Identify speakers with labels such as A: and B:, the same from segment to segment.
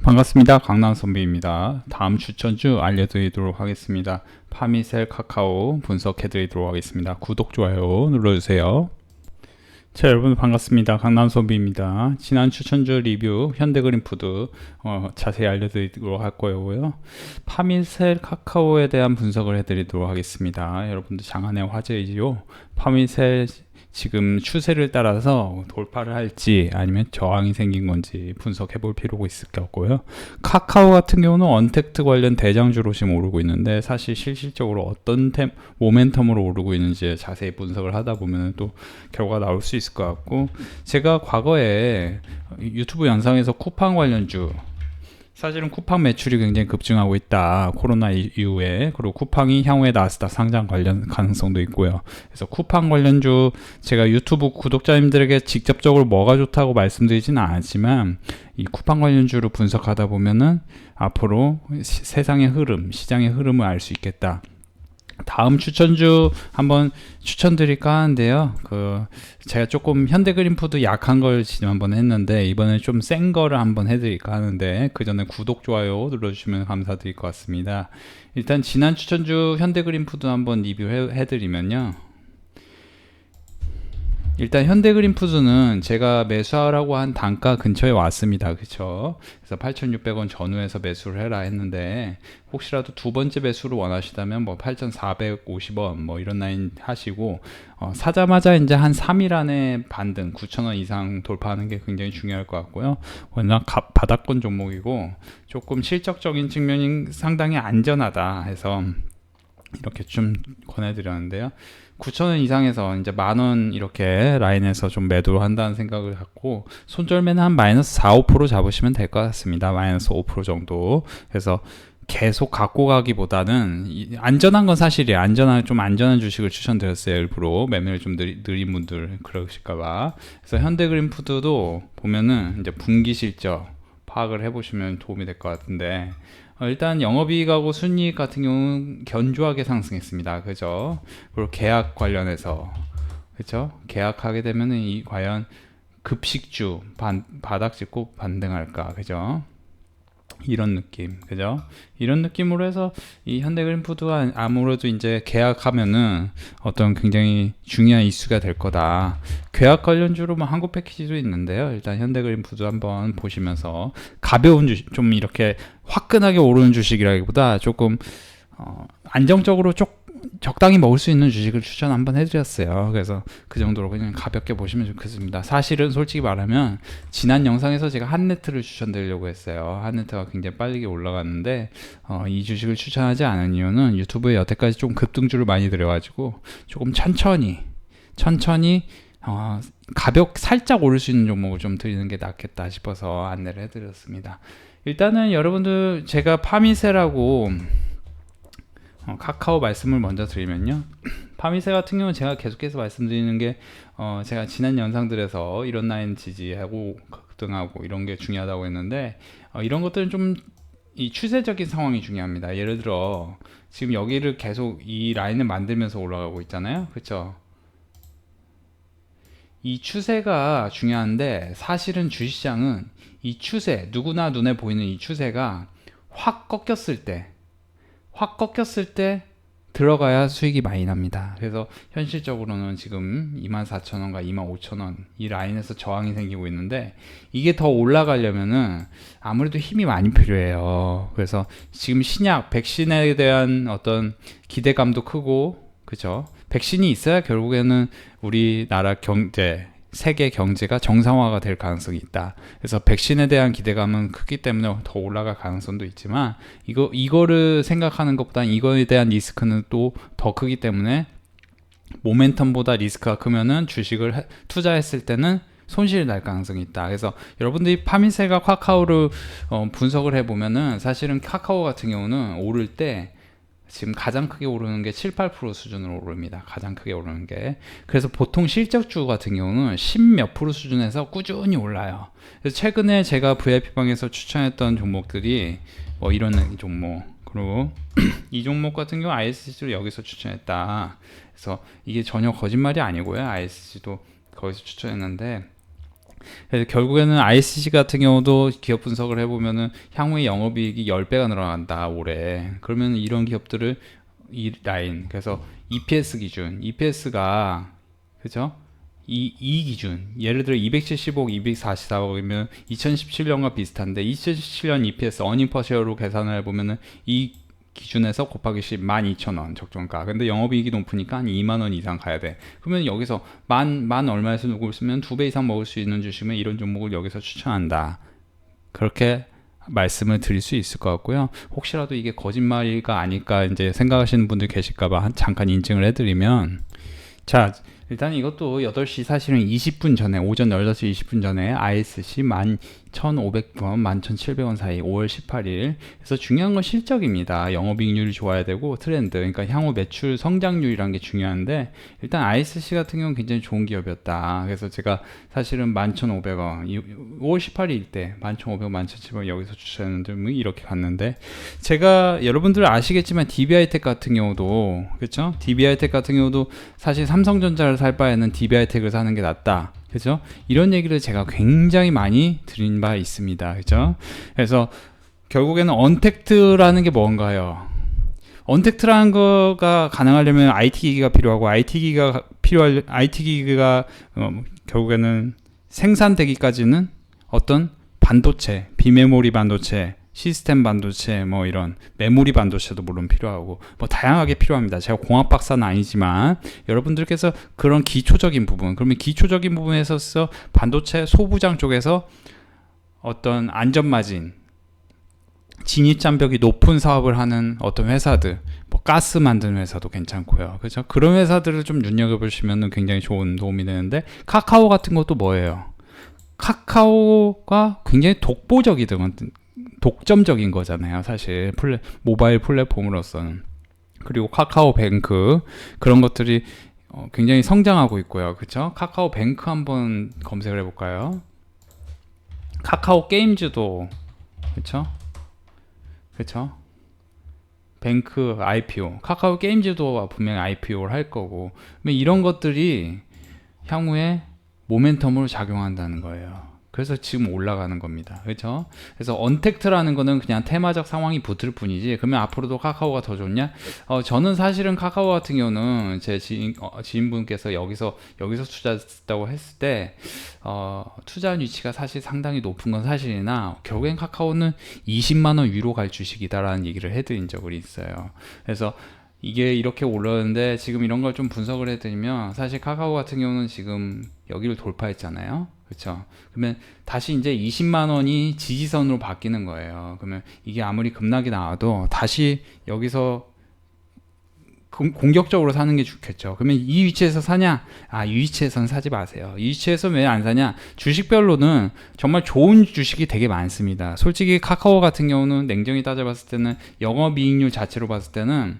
A: 반갑습니다. 강남선비입니다. 다음 추천주 알려드리도록 하겠습니다. 파미셀 카카오 분석해드리도록 하겠습니다. 구독, 좋아요 눌러주세요. 자, 여러분 반갑습니다. 강남선비입니다. 지난 추천주 리뷰 현대그린푸드 자세히 알려드리도록 할 거고요. 파미셀 카카오에 대한 분석을 해드리도록 하겠습니다. 여러분들 장안의 화제이지요. 파미셀 지금 추세를 따라서 돌파를 할지 아니면 저항이 생긴 건지 분석해 볼 필요가 있을 것 같고요. 카카오 같은 경우는 언택트 관련 대장주로 지금 오르고 있는데 사실 실질적으로 어떤 모멘텀으로 오르고 있는지 자세히 분석을 하다 보면 또 결과가 나올 수 있을 것 같고, 제가 과거에 유튜브 영상에서 쿠팡 관련주, 사실은 쿠팡 매출이 굉장히 급증하고 있다, 코로나 이후에. 그리고 쿠팡이 향후에 나스닥 상장 관련 가능성도 있고요. 그래서 쿠팡 관련주 제가 유튜브 구독자님들에게 직접적으로 뭐가 좋다고 말씀드리지는 않았지만, 이 쿠팡 관련주를 분석하다 보면은 앞으로 세상의 흐름, 시장의 흐름을 알 수 있겠다. 다음 추천주 한번 추천드릴까 하는데요. 제가 조금 현대그린푸드 약한 걸 지난번에 했는데 이번에 좀 센 거를 한번 해드릴까 하는데, 그 전에 구독, 좋아요 눌러주시면 감사드릴 것 같습니다. 일단 지난 추천주 현대그린푸드 한번 리뷰해드리면요. 일단 현대그린푸드는 제가 매수하라고 한 단가 근처에 왔습니다. 그쵸? 그래서 8,600원 전후에서 매수를 해라 했는데, 혹시라도 두 번째 매수를 원하시다면 뭐 8,450원 뭐 이런 라인 하시고, 사자마자 이제 한 3일 안에 반등 9,000원 이상 돌파하는 게 굉장히 중요할 것 같고요. 워낙 바닥권 종목이고 조금 실적적인 측면이 상당히 안전하다 해서 이렇게 좀 권해드렸는데요. 9,000원 이상에서 이제 10,000원 이렇게 라인에서 좀 매도를 한다는 생각을 갖고, 손절매는 한 마이너스 4, 5% 잡으시면 될 것 같습니다. 마이너스 5% 정도. 그래서 계속 갖고 가기보다는 안전한 건 사실이에요. 좀 안전한 주식을 추천드렸어요. 일부러 매매를 좀 느린 분들 그러실까봐. 그래서 현대그린푸드도 보면은 이제 분기 실적 파악을 해보시면 도움이 될 것 같은데, 일단 영업이익하고 순이익 같은 경우는 견조하게 상승했습니다. 그죠? 그리고 계약 관련해서, 그죠? 계약하게 되면은 과연 급식주 바닥 짚고 반등할까, 그죠? 이런 느낌, 그죠? 이런 느낌으로 해서 이 현대그린푸드가 아무래도 이제 계약하면은 어떤 굉장히 중요한 이슈가 될 거다. 계약 관련주로 뭐 한국 패키지도 있는데요. 일단 현대그린푸드 한번 보시면서, 가벼운 주식, 좀 이렇게 화끈하게 오르는 주식이라기보다 조금 안정적으로 적당히 먹을 수 있는 주식을 추천 한번 해드렸어요. 그래서 그 정도로 그냥 가볍게 보시면 좋겠습니다. 사실은 솔직히 말하면 지난 영상에서 제가 한네트를 추천드리려고 했어요. 한네트가 굉장히 빨리 올라갔는데 이 주식을 추천하지 않은 이유는 유튜브에 여태까지 좀 급등주를 많이 들여가지고 조금 천천히 살짝 오를 수 있는 종목을 좀 드리는 게 낫겠다 싶어서 안내를 해드렸습니다. 일단은 여러분들, 제가 파미셀하고 카카오 말씀을 먼저 드리면요. 파미세 같은 경우는 제가 계속해서 말씀드리는 게, 제가 지난 영상들에서 이런 라인 지지하고 급등하고 이런 게 중요하다고 했는데, 이런 것들은 좀 이 추세적인 상황이 중요합니다. 예를 들어 지금 여기를 계속 이 라인을 만들면서 올라가고 있잖아요. 그렇죠? 이 추세가 중요한데, 사실은 주식시장은 이 추세, 누구나 눈에 보이는 이 추세가 확 꺾였을 때 들어가야 수익이 많이 납니다. 그래서 현실적으로는 지금 24,000원과 25,000원 이 라인에서 저항이 생기고 있는데, 이게 더 올라가려면은 아무래도 힘이 많이 필요해요. 그래서 지금 백신에 대한 어떤 기대감도 크고, 그죠? 백신이 있어야 결국에는 우리나라 세계 경제가 정상화가 될 가능성이 있다. 그래서 백신에 대한 기대감은 크기 때문에 더 올라갈 가능성도 있지만, 이거를 생각하는 것보다는 이거에 대한 리스크는 또 더 크기 때문에, 모멘텀보다 리스크가 크면은 주식을 투자했을 때는 손실이 날 가능성이 있다. 그래서 여러분들이 파미셀과 카카오를 분석을 해보면은, 사실은 카카오 같은 경우는 오를 때 지금 가장 크게 오르는 게 7, 8% 수준으로 오릅니다. 가장 크게 오르는 게. 그래서 보통 실적주 같은 경우는 10몇 % 수준에서 꾸준히 올라요. 그래서 최근에 제가 VIP방에서 추천했던 종목들이 뭐 이런 종목, 그리고 이 종목 같은 경우 ISC도 여기서 추천했다. 그래서 이게 전혀 거짓말이 아니고요. ISC도 거기서 추천했는데, 그래서 결국에는 ICC 같은 경우도 기업 분석을 해보면은 향후에 영업이익이 10배가 늘어난다 올해. 그러면 이런 기업들을 이 라인, 그래서 EPS 기준, EPS가 그죠? 이 기준, 예를 들어 275억, 244억이면 2017년과 비슷한데 2017년 EPS 어닝 퍼시어로 계산을 해보면은 이 기준에서 곱하기 10, 12,000원 적정가. 근데 영업이익이 높으니까 한 2만 원 이상 가야 돼. 그러면 여기서 만 얼마에서 누구 쓰면 2배 이상 먹을 수 있는 주식은 이런 종목을 여기서 추천한다. 그렇게 말씀을 드릴 수 있을 것 같고요. 혹시라도 이게 거짓말이가 아닐까 이제 생각하시는 분들 계실까봐 잠깐 인증을 해드리면, 자, 일단 이것도 8시 사실은 20분 전에, 오전 8시 20분 전에 ISC 11,500원, 11,700원 사이 5월 18일. 그래서 중요한 건 실적입니다. 영업이익률이 좋아야 되고 트렌드, 그러니까 향후 매출 성장률이라는 게 중요한데, 일단 ISC 같은 경우는 굉장히 좋은 기업이었다. 그래서 제가 사실은 11,500원, 5월 18일 때 11,500원, 11,700원 여기서 주셨는데 이렇게 갔는데, 제가 여러분들 아시겠지만 DB하이텍 같은 경우도 그렇죠? DB하이텍 같은 경우도 사실 삼성전자를 살 바에는 DB하이텍을 사는 게 낫다. 그죠? 이런 얘기를 제가 굉장히 많이 드린 바 있습니다. 그죠? 그래서 결국에는 언택트라는 게 뭔가요? 언택트라는 거가 가능하려면 IT 기기가 필요하고 IT 기기가 결국에는 생산되기까지는 어떤 반도체, 비메모리 반도체, 시스템 반도체, 뭐 이런 메모리 반도체도 물론 필요하고 뭐 다양하게 필요합니다. 제가 공학 박사는 아니지만 여러분들께서 그런 기초적인 부분, 그러면 기초적인 부분에서 반도체 소부장 쪽에서 어떤 안전마진, 진입장벽이 높은 사업을 하는 어떤 회사들, 뭐 가스 만드는 회사도 괜찮고요. 그렇죠? 그런 회사들을 좀 눈여겨보시면 굉장히 좋은 도움이 되는데, 카카오 같은 것도 뭐예요? 카카오가 굉장히 독점적인 거잖아요. 사실 모바일 플랫폼으로서는. 그리고 카카오뱅크 그런 것들이 굉장히 성장하고 있고요. 그렇죠? 카카오뱅크 한번 검색을 해볼까요? 카카오 게임즈도 그렇죠? 그렇죠? 뱅크 IPO, 카카오 게임즈도 분명히 IPO를 할 거고, 이런 것들이 향후에 모멘텀으로 작용한다는 거예요. 그래서 지금 올라가는 겁니다. 그렇죠? 그래서 언택트라는 거는 그냥 테마적 상황이 붙을 뿐이지, 그러면 앞으로도 카카오가 더 좋냐? 저는 사실은 카카오 같은 경우는 제 지인분께서 여기서 투자했다고 했을 때 투자한 위치가 사실 상당히 높은 건 사실이나 결국엔 카카오는 20만 원 위로 갈 주식이다라는 얘기를 해드린 적이 있어요. 그래서 이게 이렇게 올랐는데 지금 이런 걸 좀 분석을 해드리면, 사실 카카오 같은 경우는 지금 여기를 돌파했잖아요. 그렇죠? 그러면 다시 이제 20만 원이 지지선으로 바뀌는 거예요. 그러면 이게 아무리 급락이 나와도 다시 여기서 공격적으로 사는 게 좋겠죠. 그러면 이 위치에서 사냐? 이 위치에서는 사지 마세요. 이 위치에서 왜 안 사냐? 주식별로는 정말 좋은 주식이 되게 많습니다. 솔직히 카카오 같은 경우는 냉정히 따져봤을 때는 영업이익률 자체로 봤을 때는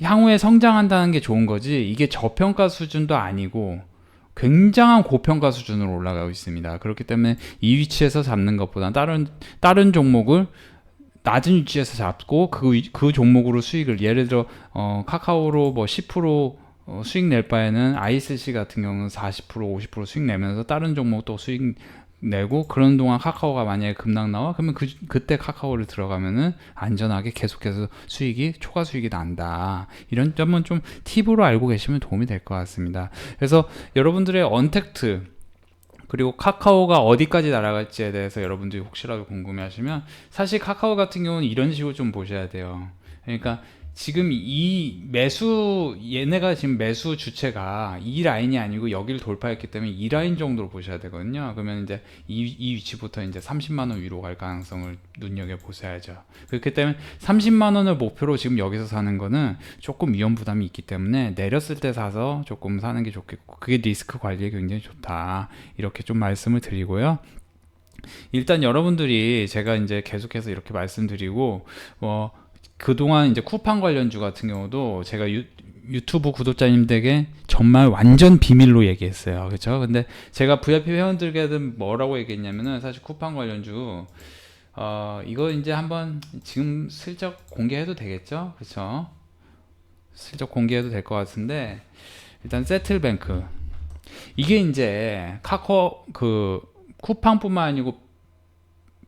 A: 향후에 성장한다는 게 좋은 거지, 이게 저평가 수준도 아니고 굉장한 고평가 수준으로 올라가고 있습니다. 그렇기 때문에 이 위치에서 잡는 것보다 다른 종목을 낮은 위치에서 잡고 그 종목으로 수익을, 예를 들어 카카오로 뭐 10% 수익 낼 바에는 ISC 같은 경우는 40% 50% 수익 내면서 다른 종목 또 수익 내고, 그런 동안 카카오가 만약에 급락 나와, 그러면 그때 카카오를 들어가면은 안전하게 계속해서 초과 수익이 난다. 이런 점은 좀 팁으로 알고 계시면 도움이 될 것 같습니다. 그래서 여러분들의 언택트, 그리고 카카오가 어디까지 날아갈지에 대해서 여러분들이 혹시라도 궁금해하시면, 사실 카카오 같은 경우는 이런 식으로 좀 보셔야 돼요. 그러니까 지금 얘네가 지금 매수 주체가 이 라인이 아니고 여기를 돌파했기 때문에 이 라인 정도로 보셔야 되거든요. 그러면 이제 이 위치부터 이제 30만 원 위로 갈 가능성을 눈여겨 보셔야죠. 그렇기 때문에 30만 원을 목표로 지금 여기서 사는 거는 조금 위험 부담이 있기 때문에 내렸을 때 사서 조금 사는 게 좋겠고, 그게 리스크 관리에 굉장히 좋다. 이렇게 좀 말씀을 드리고요. 일단 여러분들이, 제가 이제 계속해서 이렇게 말씀드리고, 그동안 이제 쿠팡 관련주 같은 경우도 제가 유튜브 구독자님들에게 정말 완전 비밀로 얘기했어요. 그렇죠? 근데 제가 VIP 회원들에게는 뭐라고 얘기했냐면은, 사실 쿠팡 관련주 이거 이제 한번 지금 슬쩍 공개해도 되겠죠? 그렇죠? 슬쩍 공개해도 될 것 같은데, 일단 세틀뱅크 이게 이제 카카오 그 쿠팡뿐만 아니고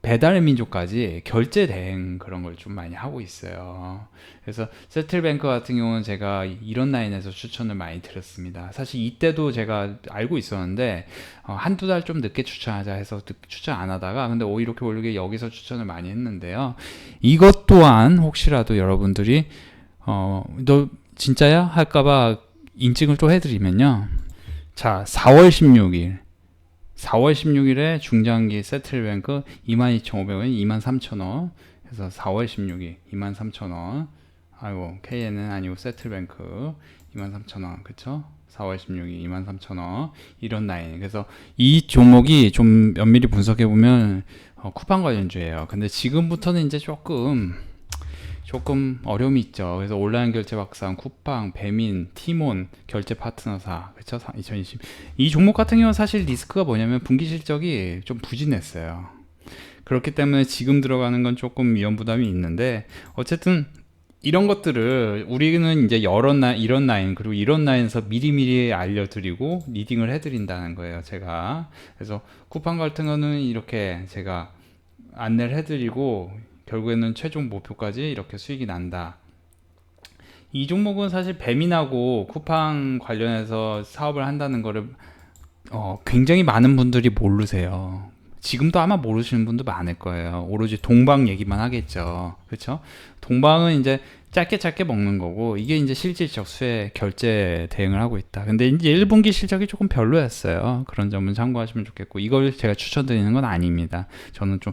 A: 배달의 민족까지 결제 대행 그런 걸 좀 많이 하고 있어요. 그래서 세틀뱅크 같은 경우는 제가 이런 라인에서 추천을 많이 드렸습니다. 사실 이때도 제가 알고 있었는데 한두 달 좀 늦게 추천하자 해서 추천 안 하다가 근데 이렇게 올리게 여기서 추천을 많이 했는데요. 이것 또한 혹시라도 여러분들이 너 진짜야? 할까봐 인증을 또 해드리면요. 자, 4월 16일에 중장기 세틀뱅크 22,500원, 23,000원. 그래서 4월 16일 23,000원. 아이고, KN은 아니고 세틀뱅크 23,000원. 그쵸? 4월 16일 23,000원. 이런 라인. 그래서 이 종목이 좀 면밀히 분석해보면 쿠팡 관련주예요. 근데 지금부터는 이제 조금 어려움이 있죠. 그래서 온라인 결제 박상, 쿠팡, 배민, 티몬, 결제 파트너사, 그쵸? 2020. 이 종목 같은 경우는 사실 리스크가 뭐냐면 분기 실적이 좀 부진했어요. 그렇기 때문에 지금 들어가는 건 조금 위험 부담이 있는데, 어쨌든 이런 것들을 우리는 이제 이런 라인, 그리고 이런 라인에서 미리미리 알려드리고 리딩을 해드린다는 거예요, 제가. 그래서 쿠팡 같은 거는 이렇게 제가 안내를 해드리고, 결국에는 최종 목표까지 이렇게 수익이 난다. 이 종목은 사실 배민하고 쿠팡 관련해서 사업을 한다는 거를 굉장히 많은 분들이 모르세요. 지금도 아마 모르시는 분도 많을 거예요. 오로지 동방 얘기만 하겠죠. 그렇죠? 동방은 이제 짧게 먹는 거고 이게 이제 실질적 수혜 결제 대응을 하고 있다. 근데 이제 1분기 실적이 조금 별로였어요. 그런 점은 참고하시면 좋겠고 이걸 제가 추천드리는 건 아닙니다. 저는 좀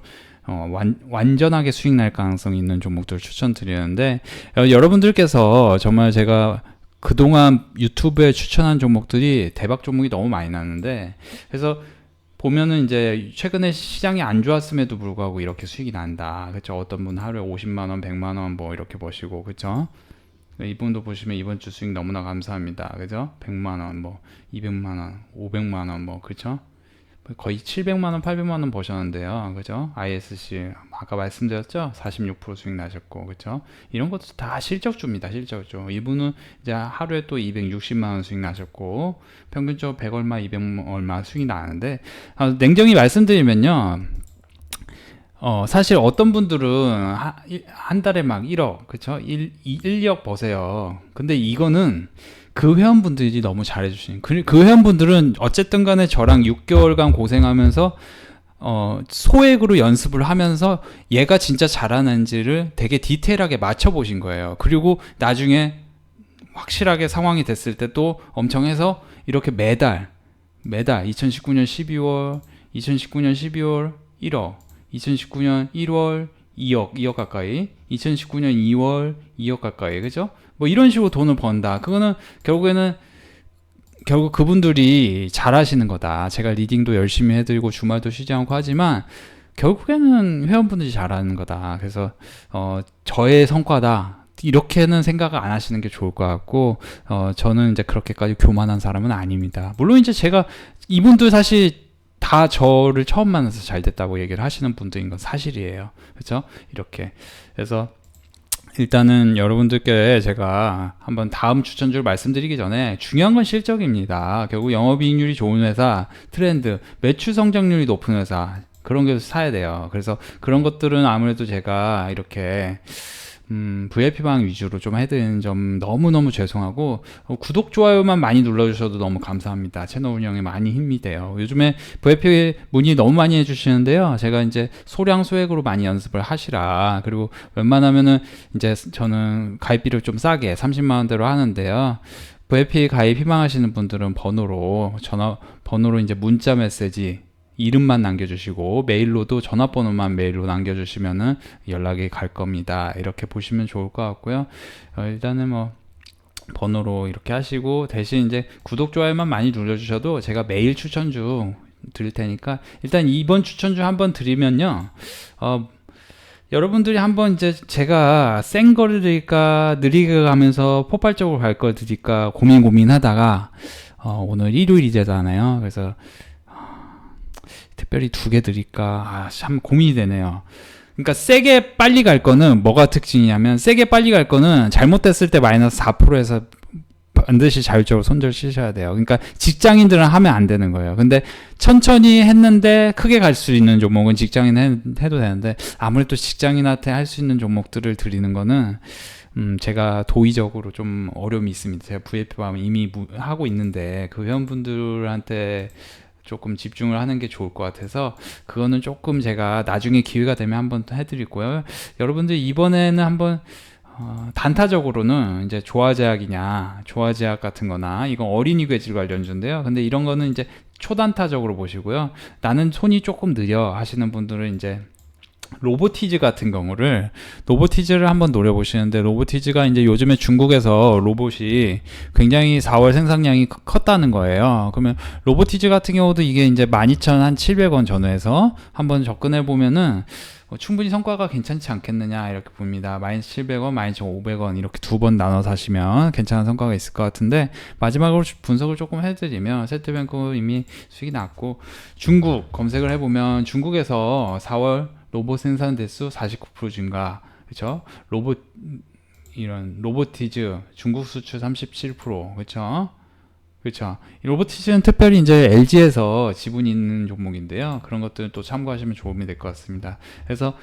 A: 완전하게 수익 날 가능성이 있는 종목들을 추천드리는데 여러분들께서 정말 제가 그동안 유튜브에 추천한 종목들이 대박 종목이 너무 많이 났는데 그래서 보면은 이제 최근에 시장이 안 좋았음에도 불구하고 이렇게 수익이 난다. 그렇죠? 어떤 분 하루에 50만 원, 100만 원 뭐 이렇게 버시고 그렇죠? 이분도 보시면 이번 주 수익 너무나 감사합니다. 그죠? 100만 원, 뭐 200만 원, 500만 원 뭐 그렇죠? 거의 700만 원, 800만 원 버셨는데요. 그죠? ISC 아까 말씀드렸죠? 46% 수익 나셨고. 그죠? 이런 것도 다 실적주입니다. 실적주. 이분은 이제 하루에 또 260만 원 수익 나셨고 평균적으로 100 얼마, 200 얼마 수익이 나는데 냉정히 말씀드리면요. 사실 어떤 분들은 한 달에 막 1억, 그쵸? 1억 버세요. 근데 이거는 그 회원분들이 너무 잘해주시는 그 회원분들은 어쨌든 간에 저랑 6개월간 고생하면서 소액으로 연습을 하면서 얘가 진짜 잘하는지를 되게 디테일하게 맞춰보신 거예요. 그리고 나중에 확실하게 상황이 됐을 때 또 엄청 해서 이렇게 매달 2019년 12월 2019년 12월 1억 2019년 1월 2억 가까이 2019년 2월 2억 가까이 그죠? 뭐 이런 식으로 돈을 번다. 그거는 결국 그분들이 잘하시는 거다. 제가 리딩도 열심히 해드리고 주말도 쉬지 않고 하지만 결국에는 회원분들이 잘하는 거다. 그래서 저의 성과다. 이렇게는 생각을 안 하시는 게 좋을 것 같고 저는 이제 그렇게까지 교만한 사람은 아닙니다. 물론 이제 제가 이분들 사실 다 저를 처음 만나서 잘 됐다고 얘기를 하시는 분들인 건 사실이에요. 그렇죠? 이렇게 그래서 일단은 여러분들께 제가 한번 다음 추천주를 말씀드리기 전에 중요한 건 실적입니다. 결국 영업이익률이 좋은 회사, 트렌드, 매출 성장률이 높은 회사 그런 게 사야 돼요. 그래서 그런 것들은 아무래도 제가 이렇게 VIP방 위주로 좀 해드리는 점 너무너무 죄송하고 구독, 좋아요만 많이 눌러주셔도 너무 감사합니다. 채널 운영에 많이 힘이 돼요. 요즘에 VIP 문의 너무 많이 해주시는데요. 제가 이제 소량 소액으로 많이 연습을 하시라. 그리고 웬만하면은 이제 저는 가입비를 좀 싸게 30만원대로 하는데요. VIP 가입 희망하시는 분들은 번호로 이제 문자 메시지 이름만 남겨주시고 메일로도 전화번호만 메일로 남겨주시면은 연락이 갈 겁니다. 이렇게 보시면 좋을 것 같고요. 일단은 뭐 번호로 이렇게 하시고 대신 이제 구독 좋아요만 많이 눌러주셔도 제가 매일 추천주 드릴 테니까 일단 이번 추천주 한번 드리면요. 여러분들이 한번 이제 제가 센 거를 드릴까 느리게 가면서 폭발적으로 갈 걸 드릴까 고민하다가 오늘 일요일이잖아요. 그래서 특별히 2개 드릴까 참 고민이 되네요. 그러니까 세게 빨리 갈 거는 뭐가 특징이냐면 세게 빨리 갈 거는 잘못됐을 때 마이너스 4%에서 반드시 자율적으로 손절 치셔야 돼요. 그러니까 직장인들은 하면 안 되는 거예요. 근데 천천히 했는데 크게 갈 수 있는 종목은 직장인 해도 되는데, 아무래도 직장인한테 할 수 있는 종목들을 드리는 거는 제가 도의적으로 좀 어려움이 있습니다. 제가 VF밤 이미 하고 있는데 그 회원분들한테 조금 집중을 하는 게 좋을 것 같아서, 그거는 조금 제가 나중에 기회가 되면 한번 해드리고요. 여러분들 이번에는 한번 단타적으로는 이제 조화제약 같은 거나, 이건 어린이 괴질 관련주인데요. 근데 이런 거는 이제 초단타적으로 보시고요. 나는 손이 조금 느려 하시는 분들은 이제 로보티즈 같은 경우를, 로보티즈를 한번 노려보시는데, 로보티즈가 이제 요즘에 중국에서 로봇이 굉장히 4월 생산량이 컸다는 거예요. 그러면 로보티즈 같은 경우도 이게 이제 12,700원 전후에서 한번 접근해 보면은 충분히 성과가 괜찮지 않겠느냐 이렇게 봅니다. 마이너스 700원, 마이너스 500원 이렇게 두 번 나눠 사시면 괜찮은 성과가 있을 것 같은데, 마지막으로 분석을 조금 해드리면 세트뱅크 이미 수익이 났고, 중국 검색을 해보면 중국에서 4월 로봇 생산 대수 49% 증가, 그렇죠? 이런 로보티즈 중국 수출 37%, 그렇죠? 그렇죠. 이 로보티즈는 특별히 이제 LG에서 지분이 있는 종목인데요. 그런 것들은 또 참고하시면 도움이 될 것 같습니다. 그래서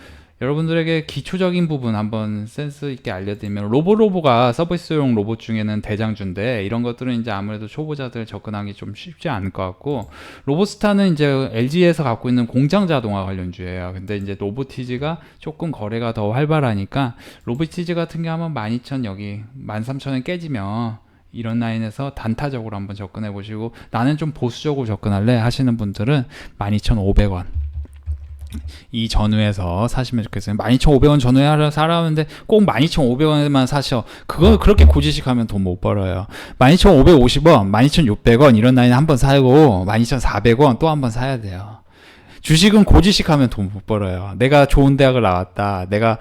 A: 여러분들에게 기초적인 부분 한번 센스 있게 알려드리면, 로보가 서비스용 로봇 중에는 대장주인데, 이런 것들은 이제 아무래도 초보자들 접근하기 좀 쉽지 않을 것 같고, 로보스타는 이제 LG에서 갖고 있는 공장 자동화 관련주예요. 근데 이제 로보티즈가 조금 거래가 더 활발하니까, 로보티즈 같은 경우 하면 12,000 여기 13,000원 깨지면 이런 라인에서 단타적으로 한번 접근해 보시고, 나는 좀 보수적으로 접근할래 하시는 분들은 12,500원 이 전후에서 사시면 좋겠어요. 12,500원 전후에 사라는데 꼭 12,500원에만 사셔. 그거 그렇게 고지식하면 돈 못 벌어요. 12,550원, 12,600원 이런 라인 한번 사고 12,400원 또 한번 사야 돼요. 주식은 고지식하면 돈 못 벌어요. 내가 좋은 대학을 나왔다, 내가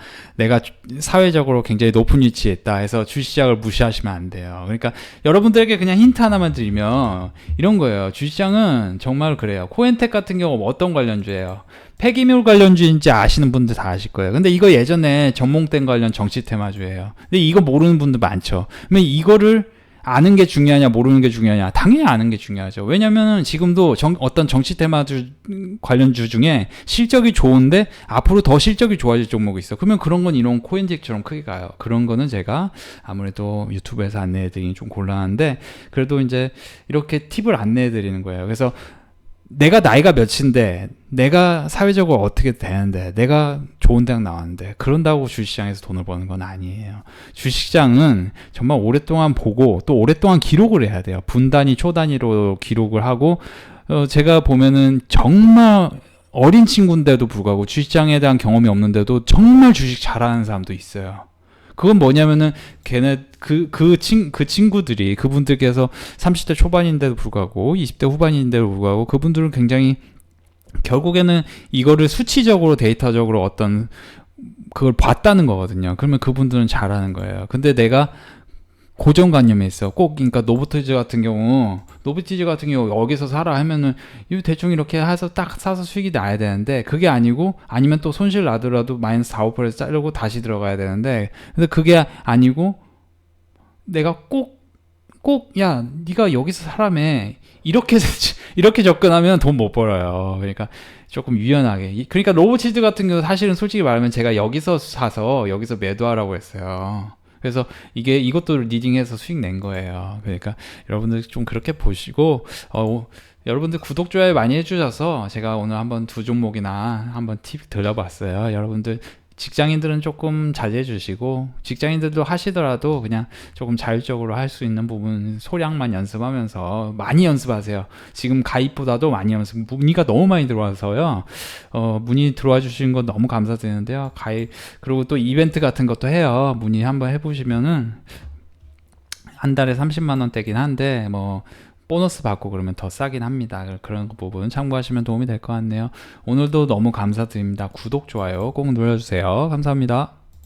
A: 사회적으로 굉장히 높은 위치에 있다 해서 주식시장을 무시하시면 안 돼요. 그러니까 여러분들에게 그냥 힌트 하나만 드리면 이런 거예요. 주식시장은 정말 그래요. 코엔텍 같은 경우 어떤 관련주예요? 폐기물 관련주인지 아시는 분들 다 아실 거예요. 근데 이거 예전에 전몽땡 관련 정치 테마주예요. 근데 이거 모르는 분들 많죠. 그러면 이거를 아는 게 중요하냐 모르는 게 중요하냐? 당연히 아는 게 중요하죠. 왜냐면은 지금도 어떤 정치 테마주 관련주 중에 실적이 좋은데 앞으로 더 실적이 좋아질 종목이 있어. 그러면 그런 건 이런 코인덱처럼 크게 가요. 그런 거는 제가 아무래도 유튜브에서 안내해드리기 좀 곤란한데, 그래도 이제 이렇게 팁을 안내해드리는 거예요. 그래서 내가 나이가 몇인데, 내가 사회적으로 어떻게 되는데, 내가 좋은 대학 나왔는데, 그런다고 주식시장에서 돈을 버는 건 아니에요. 주식시장은 정말 오랫동안 보고 또 오랫동안 기록을 해야 돼요. 분단위, 초단위로 기록을 하고, 제가 보면은 정말 어린 친구인데도 불구하고 주식시장에 대한 경험이 없는데도 정말 주식 잘하는 사람도 있어요. 그건 뭐냐면은 그 친구들이, 그분들께서 30대 초반인데도 불구하고 20대 후반인데도 불구하고 그분들은 굉장히 결국에는 이거를 수치적으로 데이터적으로 어떤 그걸 봤다는 거거든요. 그러면 그분들은 잘하는 거예요. 근데 내가 고정관념에 있어. 그러니까 노보티즈 같은 경우 여기서 사라 하면은 이 대충 이렇게 해서 딱 사서 수익이 나야 되는데, 그게 아니고, 아니면 또 손실 나더라도 마이너스 4, 5%에서 자르고 다시 들어가야 되는데, 근데 그게 아니고 내가 꼭 야, 네가 여기서 사라며 이렇게 접근하면 돈 못 벌어요. 그러니까 조금 유연하게. 그러니까 로보티즈 같은 경우 사실은 솔직히 말하면 제가 여기서 사서 여기서 매도하라고 했어요. 그래서 이것도 리딩해서 수익 낸 거예요. 그러니까 여러분들 좀 그렇게 보시고, 여러분들 구독, 좋아요 많이 해주셔서 제가 오늘 한번 두 종목이나 한번 팁 들려봤어요. 여러분들 직장인들은 조금 자제해 주시고, 직장인들도 하시더라도 그냥 조금 자율적으로 할 수 있는 부분 소량만 연습하면서 많이 연습하세요. 지금 가입보다도 많이 문의가 너무 많이 들어와서요. 문의 들어와 주신 거 너무 감사드리는데요. 그리고 또 이벤트 같은 것도 해요. 문의 한번 해보시면은 한 달에 30만 원대긴 한데 뭐 보너스 받고 그러면 더 싸긴 합니다. 그런 부분 참고하시면 도움이 될 것 같네요. 오늘도 너무 감사드립니다. 구독, 좋아요 꼭 눌러주세요. 감사합니다.